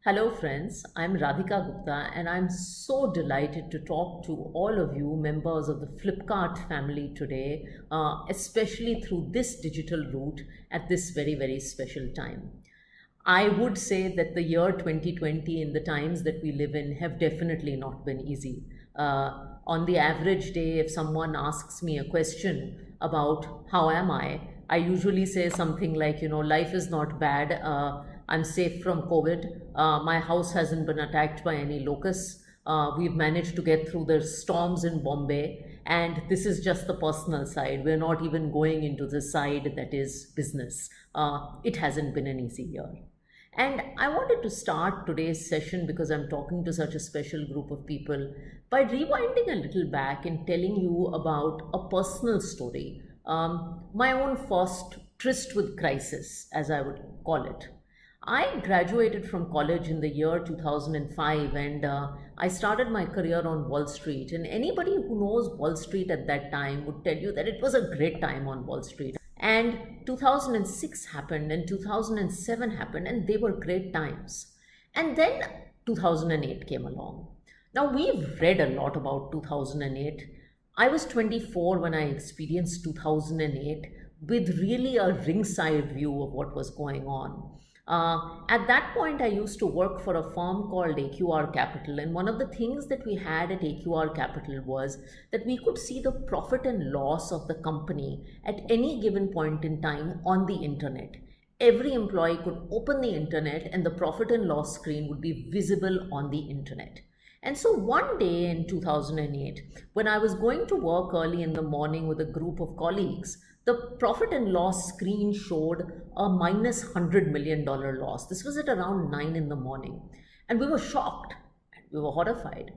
Hello, friends. I'm Radhika Gupta, and I'm so delighted to talk to all of you, members of the Flipkart family, today, especially through this digital route at this very, very special time. I would say that the year 2020 and the times that we live in have definitely not been easy. On the average day, if someone asks me a question about how am I usually say something like, life is not bad. I'm safe from COVID. My house hasn't been attacked by any locusts. We've managed to get through the storms in Bombay. And this is just the personal side. We're not even going into the side that is business. It hasn't been an easy year. And I wanted to start today's session because I'm talking to such a special group of people by rewinding a little back and telling you about a personal story, my own first tryst with crisis, as I would call it. I graduated from college in the year 2005 and I started my career on Wall Street. And anybody who knows Wall Street at that time would tell you that it was a great time on Wall Street. And 2006 happened and 2007 happened, and they were great times. And then 2008 came along. Now, we've read a lot about 2008. I was 24 when I experienced 2008 with really a ringside view of what was going on. At that point, I used to work for a firm called AQR Capital, and one of the things that we had at AQR Capital was that we could see the profit and loss of the company at any given point in time on the internet. Every employee could open the internet, and the profit and loss screen would be visible on the internet. And so one day in 2008, when I was going to work early in the morning with a group of colleagues, the profit and loss screen showed a minus $100 million loss. This was at around 9 in the morning. And we were shocked and we were horrified.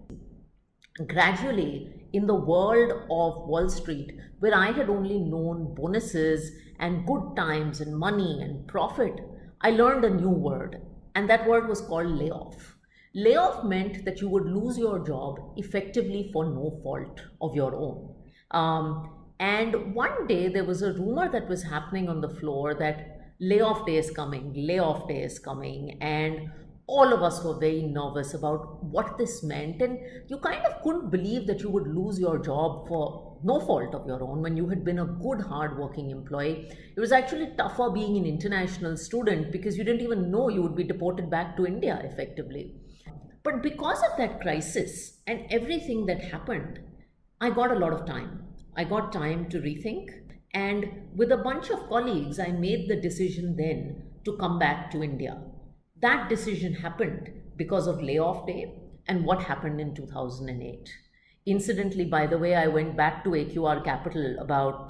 Gradually, in the world of Wall Street, where I had only known bonuses and good times and money and profit, I learned a new word, and that word was called layoff. Layoff meant that you would lose your job effectively for no fault of your own. And one day there was a rumor that was happening on the floor that layoff day is coming, layoff day is coming. And all of us were very nervous about what this meant. And you kind of couldn't believe that you would lose your job for no fault of your own when you had been a good, hard-working employee. It was actually tougher being an international student because you didn't even know you would be deported back to India effectively. But because of that crisis and everything that happened, I got a lot of time. I got time to rethink. And with a bunch of colleagues, I made the decision then to come back to India. That decision happened because of layoff day and what happened in 2008. Incidentally, by the way, I went back to AQR Capital about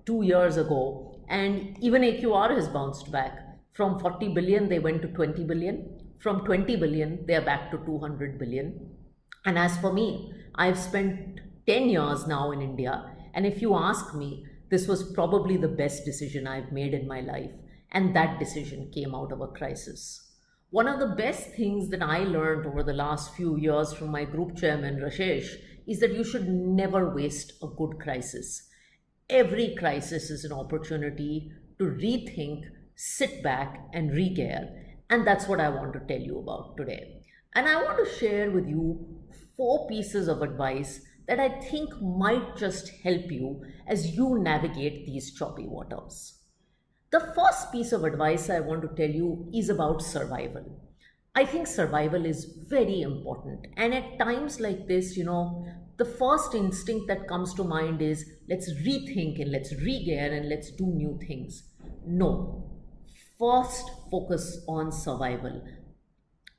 2 years ago, and even AQR has bounced back. From 40 billion, they went to 20 billion. From 20 billion, they are back to 200 billion. And as for me, I've spent 10 years now in India. And if you ask me, this was probably the best decision I've made in my life. And that decision came out of a crisis. One of the best things that I learned over the last few years from my group chairman, Rashesh, is that you should never waste a good crisis. Every crisis is an opportunity to rethink, sit back, and re-gear. And that's what I want to tell you about today. And I want to share with you 4 pieces of advice that I think might just help you as you navigate these choppy waters. The first piece of advice I want to tell you is about survival. I think survival is very important. And at times like this, the first instinct that comes to mind is let's rethink and let's re-gear and let's do new things. No. First, focus on survival.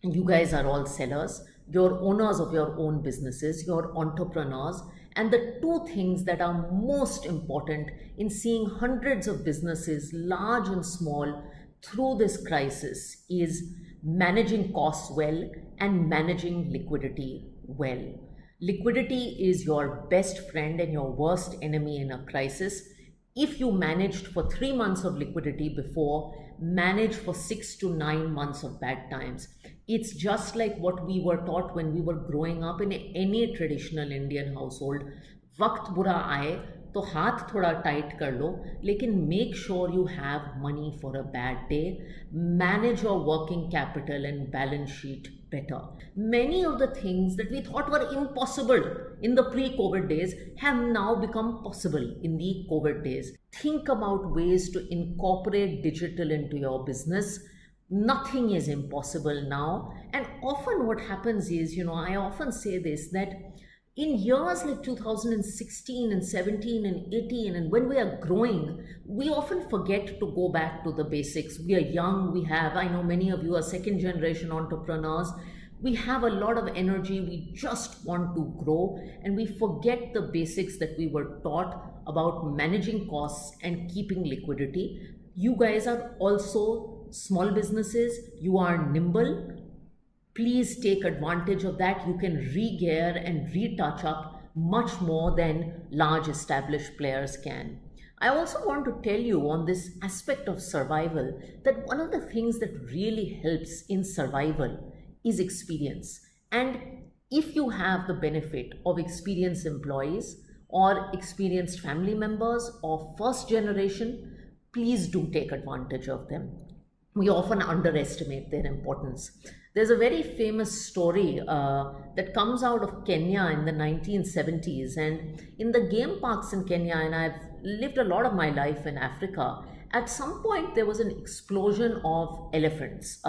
You guys are all sellers, you're owners of your own businesses, you're entrepreneurs, and the 2 things that are most important in seeing hundreds of businesses, large and small, through this crisis is managing costs well and managing liquidity well. Liquidity is your best friend and your worst enemy in a crisis. If you managed for 3 months of liquidity before, manage for 6 to 9 months of bad times. It's just like what we were taught when we were growing up in any traditional Indian household. Waqt bura aaye, तो हाथ थोड़ा tight कर लो, लेकिन make sure you have money for a bad day. Manage your working capital and balance sheet better. Many of the things that we thought were impossible in the pre-COVID days have now become possible in the COVID days. Think about ways to incorporate digital into your business. Nothing is impossible now. And often what happens is, I often say this, that in years like 2016 and 17 and 18, and when we are growing, we often forget to go back to the basics. We are young, I know many of you are second generation entrepreneurs. We have a lot of energy, we just want to grow, and we forget the basics that we were taught about managing costs and keeping liquidity. You guys are also small businesses, you are nimble. Please take advantage of that. You can re-gear and retouch up much more than large established players can. I also want to tell you on this aspect of survival that one of the things that really helps in survival is experience. And if you have the benefit of experienced employees or experienced family members or first generation, please do take advantage of them. We often underestimate their importance. There's a very famous story that comes out of Kenya in the 1970s, and in the game parks in Kenya, and I've lived a lot of my life in Africa, at some point there was an explosion of elephants.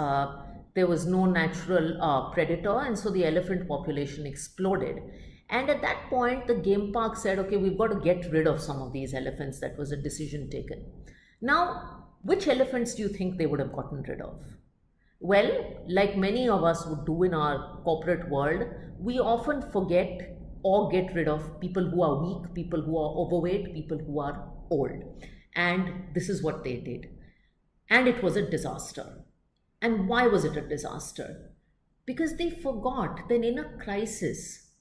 There was no natural predator, and so the elephant population exploded. And at that point, the game park said, okay, we've got to get rid of some of these elephants. That was a decision taken. Now, which elephants do you think they would have gotten rid of? Well, like many of us would do in our corporate world, we often forget or get rid of people who are weak, people who are overweight, people who are old. And this is what they did. And it was a disaster. And why was it a disaster? Because they forgot that in a crisis,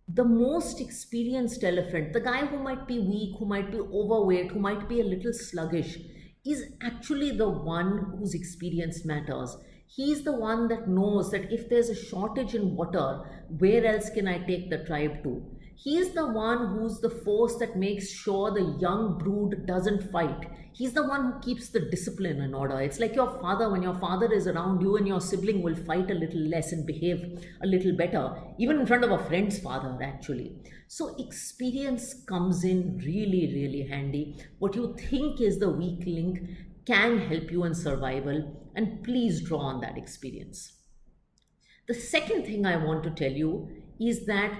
the most experienced elephant, the guy who might be weak, who might be overweight, who might be a little sluggish, is actually the one whose experience matters. He's the one that knows that if there's a shortage in water, where else can I take the tribe to? He's the one who's the force that makes sure the young brood doesn't fight. He's the one who keeps the discipline in order. It's like your father. When your father is around, you and your sibling will fight a little less and behave a little better, even in front of a friend's father, actually. So experience comes in really, really handy. What you think is the weak link can help you in survival, and please draw on that experience. The second thing I want to tell you is that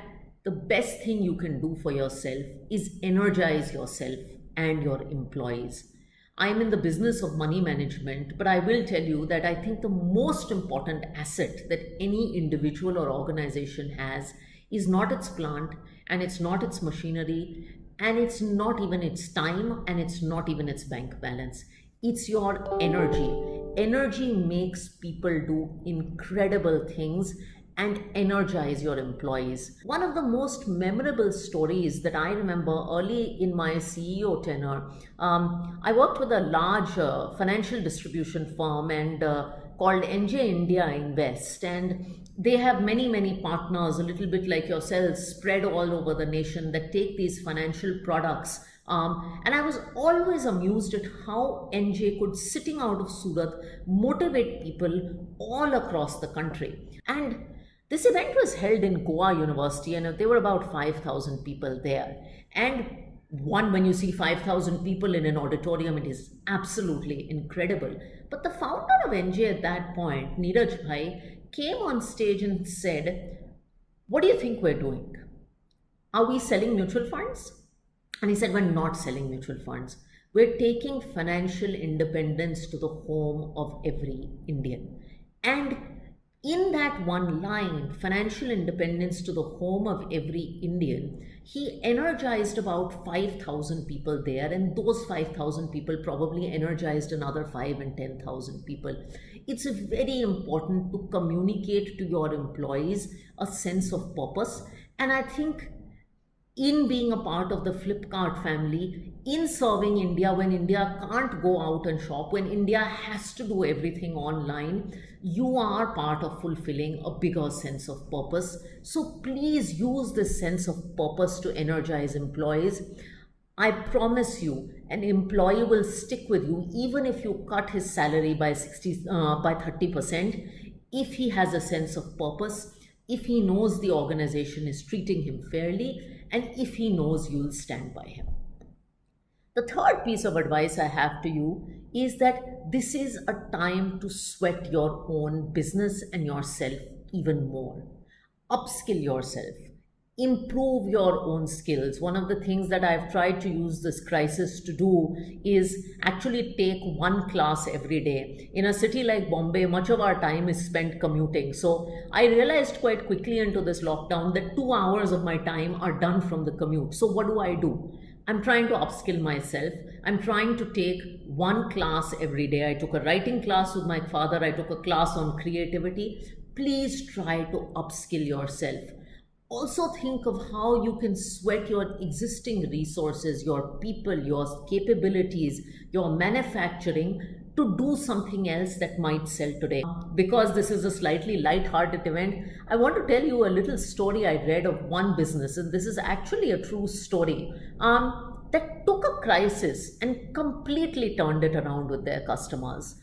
the best thing you can do for yourself is energize yourself and your employees. I'm in the business of money management, but I will tell you that I think the most important asset that any individual or organization has is not its plant, and it's not its machinery, and it's not even its time, and it's not even its bank balance. It's your energy. Energy makes people do incredible things and energize your employees. One of the most memorable stories that I remember early in my CEO tenure, I worked with a large financial distribution firm and called NJ India Invest, and they have many, many partners, a little bit like yourselves, spread all over the nation that take these financial products. And I was always amused at how NJ could, sitting out of Surat, motivate people all across the country. And this event was held in Goa University, and there were about 5,000 people there. And when you see 5,000 people in an auditorium, it is absolutely incredible. But the founder of NJ at that point, Neeraj Bhai, came on stage and said, "What do you think we're doing? Are we selling mutual funds?" And he said, "We're not selling mutual funds. We're taking financial independence to the home of every Indian." And in that one line, financial independence to the home of every Indian, he energized about 5,000 people there, and those 5,000 people probably energized another 5 and 10,000 people. It's very important to communicate to your employees a sense of purpose. And I think in being a part of the Flipkart family, in serving India when India can't go out and shop, when India has to do everything online, you are part of fulfilling a bigger sense of purpose. So please use this sense of purpose to energize employees. I promise you, an employee will stick with you even if you cut his salary by 30%, if he has a sense of purpose, if he knows the organization is treating him fairly, and if he knows you'll stand by him. The third piece of advice I have to you is that this is a time to sweat your own business and yourself even more. Upskill yourself, improve your own skills. One of the things that I've tried to use this crisis to do is actually take one class every day. In a city like Bombay, much of our time is spent commuting. So I realized quite quickly into this lockdown that 2 hours of my time are done from the commute. So what do? I'm trying to upskill myself. I'm trying to take one class every day. I took a writing class with my father. I took a class on creativity. Please try to upskill yourself. Also think of how you can sweat your existing resources, your people, your capabilities, your manufacturing to do something else that might sell today. Because this is a slightly light-hearted event, I want to tell you a little story I read of one business, and this is actually a true story, that took a crisis and completely turned it around with their customers.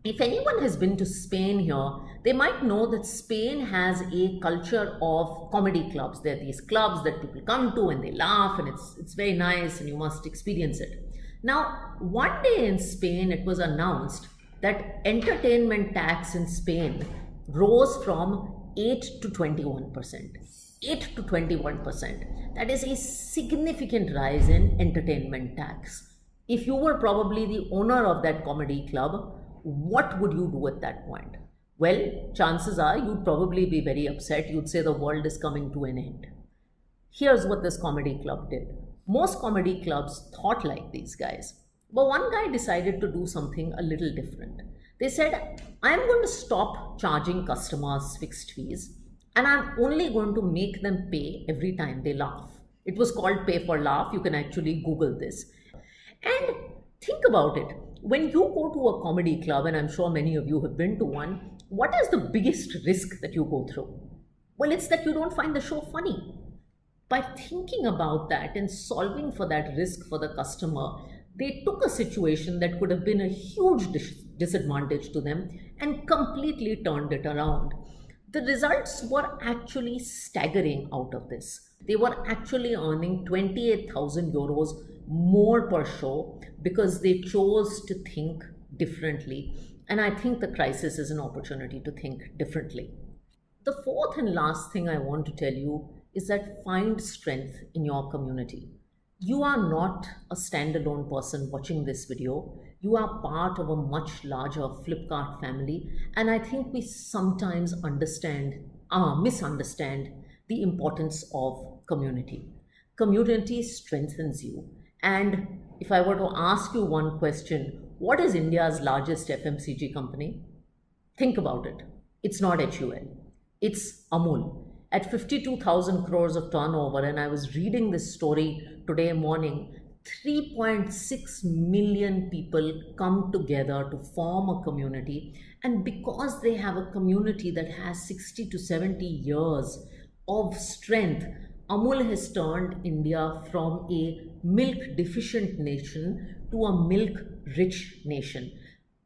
If anyone has been to Spain here, they might know that Spain has a culture of comedy clubs. There are these clubs that people come to and they laugh, and it's very nice and you must experience it. Now, one day in Spain, it was announced that entertainment tax in Spain rose from 8 to 21%. 8 to 21%. That is a significant rise in entertainment tax. If you were probably the owner of that comedy club, what would you do at that point? Well, chances are you'd probably be very upset. You'd say the world is coming to an end. Here's what this comedy club did. Most comedy clubs thought like these guys, but one guy decided to do something a little different. They said, I'm going to stop charging customers fixed fees, and I'm only going to make them pay every time they laugh. It was called Pay for Laugh. You can actually Google this. And think about it. When you go to a comedy club, and I'm sure many of you have been to one, what is the biggest risk that you go through? Well, it's that you don't find the show funny. By thinking about that and solving for that risk for the customer, they took a situation that could have been a huge disadvantage to them and completely turned it around. The results were actually staggering out of this. They were actually earning 28,000 euros more per show because they chose to think differently. And I think the crisis is an opportunity to think differently. The fourth and last thing I want to tell you is that find strength in your community. You are not a standalone person watching this video. You are part of a much larger Flipkart family, and I think we sometimes misunderstand the importance of community. Community strengthens you. And if I were to ask you one question, what is India's largest FMCG company? Think about it. It's not HUL. It's Amul. At 52,000 crores of turnover, and I was reading this story today morning, 3.6 million people come together to form a community. And because they have a community that has 60 to 70 years of strength, Amul has turned India from a milk deficient nation to a milk rich nation.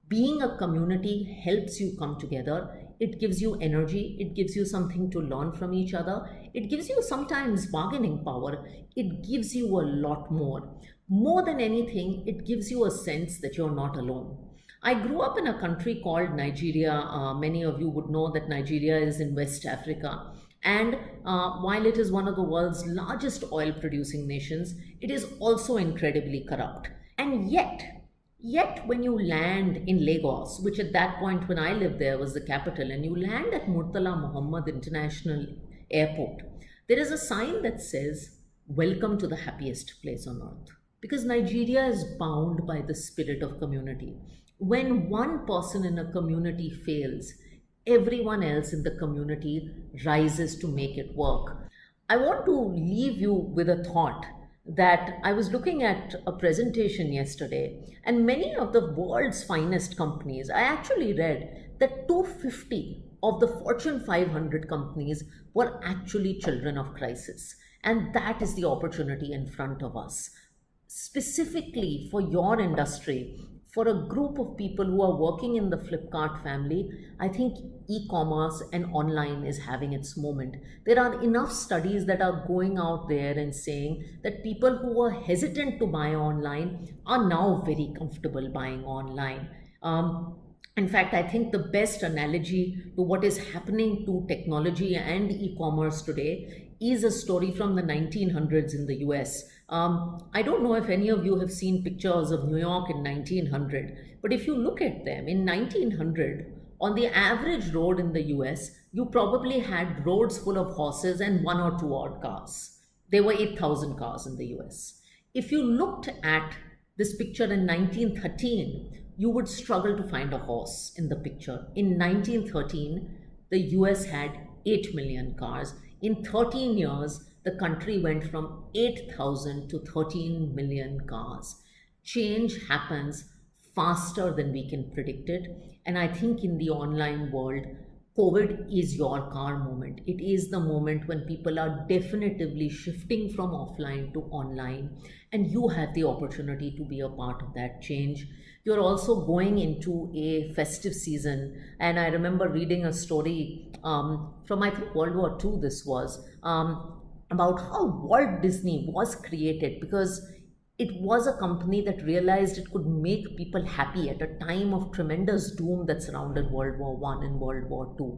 Being a community helps you come together. It gives you energy. It gives you something to learn from each other. It gives you sometimes bargaining power. It gives you a lot more. More than anything, it gives you a sense that you're not alone. I grew up in a country called Nigeria. Many of you would know that Nigeria is in West Africa. And while it is one of the world's largest oil producing nations, it is also incredibly corrupt. And yet when you land in Lagos, which at that point when I lived there was the capital, and you land at Murtala Muhammad International Airport, there is a sign that says, "Welcome to the happiest place on earth." Because Nigeria is bound by the spirit of community. When one person in a community fails, everyone else in the community rises to make it work. I want to leave you with a thought that I was looking at a presentation yesterday, and many of the world's finest companies, I actually read that 250 of the Fortune 500 companies were actually children of crisis. And that is the opportunity in front of us. Specifically for your industry, for a group of people who are working in the Flipkart family, I think e commerce and online is having its moment. There are enough studies that are going out there and saying that people who were hesitant to buy online are now very comfortable buying online. In fact, I think the best analogy to what is happening to technology and e commerce today is a story from the 1900s in the US. I don't know if any of you have seen pictures of New York in 1900, but if you look at them in 1900, on the average road in the US, you probably had roads full of horses and one or two odd cars. There were 8,000 cars in the US. If you looked at this picture in 1913, you would struggle to find a horse in the picture. In 1913, the US had 8 million cars. In 13 years, the country went from 8,000 to 13 million cars. Change happens faster than we can predict it. And I think in the online world, COVID is your car moment. It is the moment when people are definitively shifting from offline to online, and you have the opportunity to be a part of that change. You're also going into a festive season, and I remember reading a story from I think World War II. This was about how Walt Disney was created because it was a company that realized it could make people happy at a time of tremendous doom that surrounded World War I and World War II.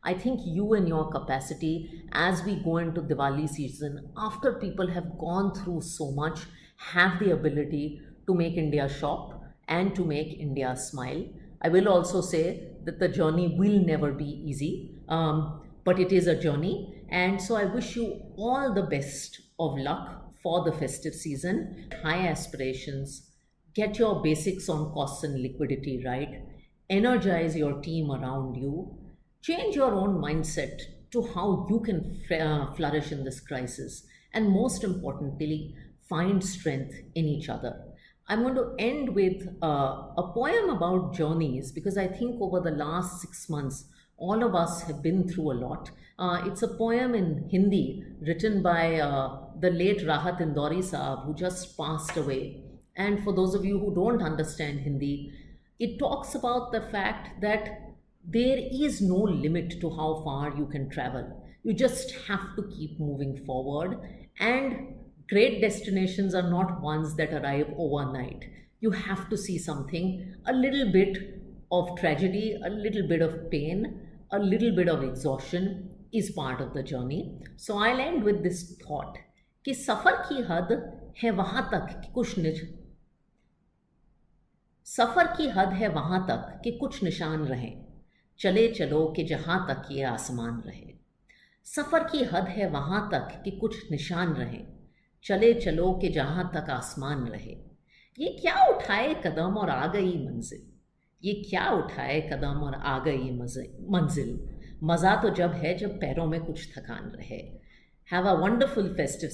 I think you and your capacity as we go into Diwali season, after people have gone through so much, have the ability to make India shop and to make India smile. I will also say that the journey will never be easy, but it is a journey. And so I wish you all the best of luck for the festive season. High aspirations, get your basics on costs and liquidity right, energize your team around you, change your own mindset to how you can flourish in this crisis, and most importantly, find strength in each other. I'm going to end with a poem about journeys because I think over the last 6 months, all of us have been through a lot. It's a poem in Hindi written by the late Rahat Indori Saab, who just passed away. And for those of you who don't understand Hindi, it talks about the fact that there is no limit to how far you can travel. You just have to keep moving forward. And great destinations are not ones that arrive overnight. You have to see something, a little bit of tragedy, a little bit of pain, a little bit of exhaustion is part of the journey. So I'll end with this thought कि सफर की हद है वहां तक कि सफर की हद है वहां तक कि कुछ निशान रहे, चले चलो कि जहां तक ये आसमान रहे। सफर की हद है वहां तक कि कुछ निशान रहे, चले चलो कि जहां तक आसमान रहे। ये क्या उठाए कदम और आ गई मंजिल, ये क्या उठाए कदम और आ गई मंजिल। मज़ा तो जब है जब पैरों में कुछ थकान रहे। Have a wonderful festive